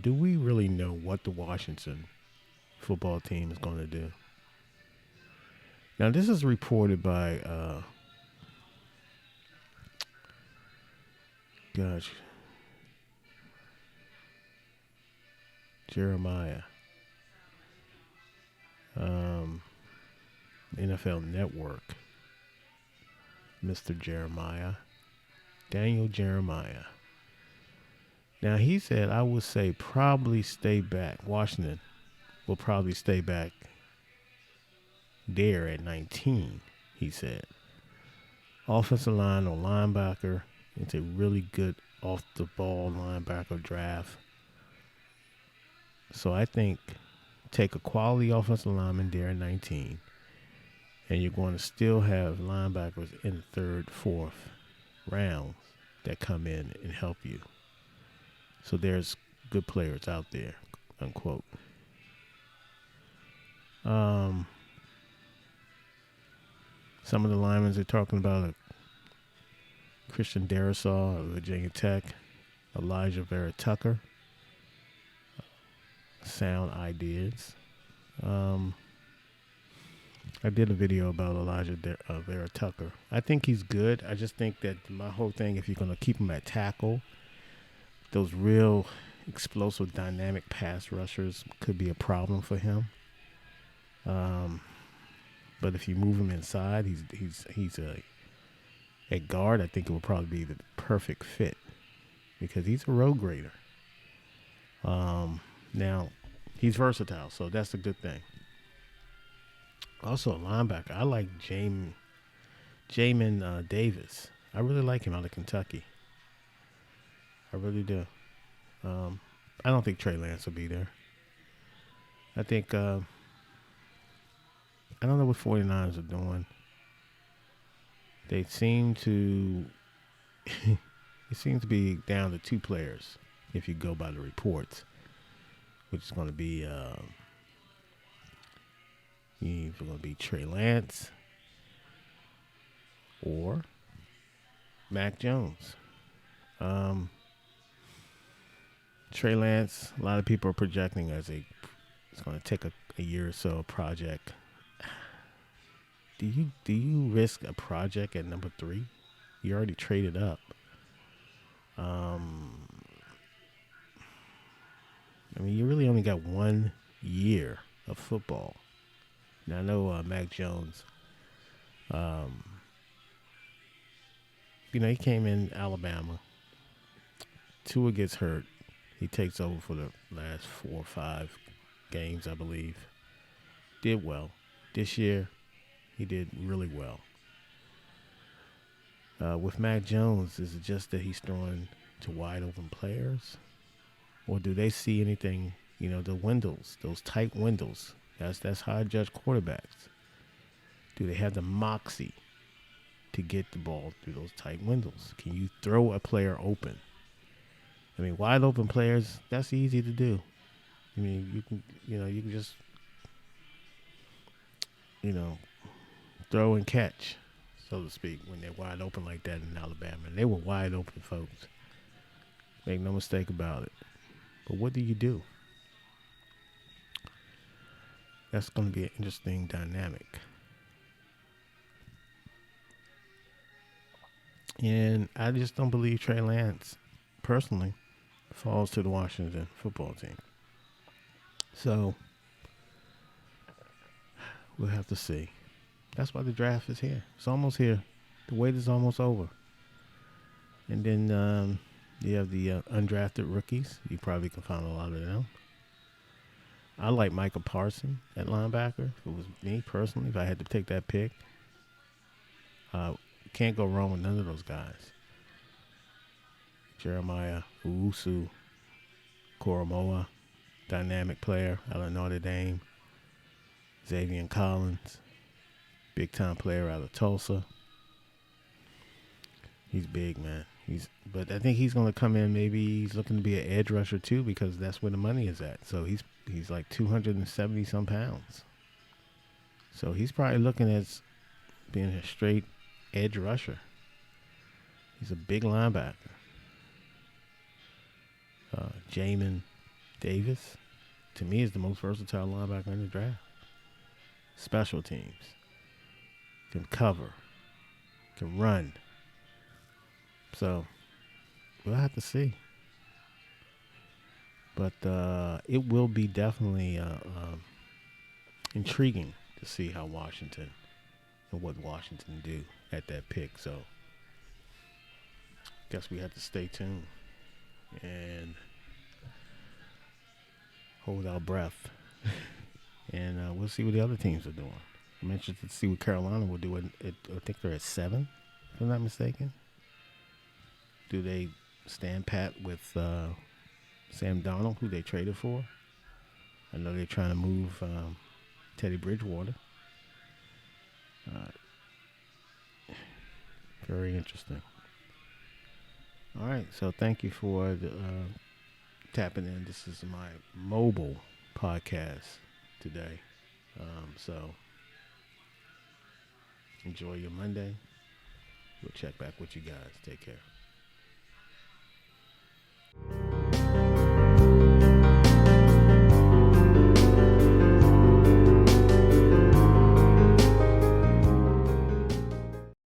do we really know what the Washington football team is going to do? Now, this is reported by, gosh, Jeremiah, um, NFL Network, Mr. Jeremiah, Daniel Jeremiah. Now, he said, I would say probably stay back. Washington will probably stay back there at 19, he said. Offensive line or linebacker. It's a really good off the ball linebacker draft. So I think take a quality offensive lineman there at 19, and you're going to still have linebackers in the third, fourth rounds that come in and help you. So there's good players out there, unquote. Some of the linemen they're talking about are Christian Darrisaw of Virginia Tech, Elijah Vera Tucker. Sound ideas. I did a video about Elijah Vera Tucker. I think he's good. I just think that my whole thing, if you're going to keep him at tackle, those real explosive, dynamic pass rushers could be a problem for him. But if you move him inside, he's at guard. I think it would probably be the perfect fit because he's a road grader. Now he's versatile, so that's a good thing. Also, a linebacker. I like Jamin Davis. I really like him out of Kentucky. I really do. I don't think Trey Lance will be there. I think I don't know what 49ers are doing. They seem to it seems to be down to two players if you go by the reports, which is going to be either going to be Trey Lance or Mac Jones. Trey Lance, a lot of people are projecting it's going to take a year or so project. Do you risk a project at number 3? You already traded up. I mean, you really only got 1 year of football. Now, I know Mac Jones, he came in Alabama. Tua gets hurt. He takes over for the last 4 or 5 games, I believe. Did well. This year, he did really well. With Mac Jones, is it just that he's throwing to wide open players? Or do they see anything, the windows, those tight windows? That's how I judge quarterbacks. Do they have the moxie to get the ball through those tight windows? Can you throw a player open? I mean, wide open players, that's easy to do. I mean, you can just, throw and catch, so to speak, when they're wide open like that in Alabama. And they were wide open, folks. Make no mistake about it. But what do you do? That's going to be an interesting dynamic. And I just don't believe Trey Lance, personally, falls to the Washington football team. So, we'll have to see. That's why the draft is here. It's almost here. The wait is almost over. And then you have the undrafted rookies. You probably can find a lot of them. I like Micah Parsons at linebacker. If it was me personally, if I had to take that pick, can't go wrong with none of those guys. Jeremiah Owusu Koromoa, dynamic player out of Notre Dame. Xavier Collins, big-time player out of Tulsa. He's big, man. But I think he's going to come in. Maybe he's looking to be an edge rusher too, because that's where the money is at. So he's like 270 some pounds. So he's probably looking at being a straight edge rusher. He's a big linebacker. Jamin Davis, to me, is the most versatile linebacker in the draft. Special teams. Can cover. Can run. So, we'll have to see. But it will be definitely intriguing to see how Washington and what Washington do at that pick. So, guess we have to stay tuned and hold our breath. And we'll see what the other teams are doing. I'm interested to see what Carolina will do. I think they're at 7, if I'm not mistaken. Do they stand pat with Sam Darnold, who they traded for? I know they're trying to move Teddy Bridgewater. Very interesting. All right, so thank you for tapping in. This is my mobile podcast today. So enjoy your Monday. We'll check back with you guys. Take care.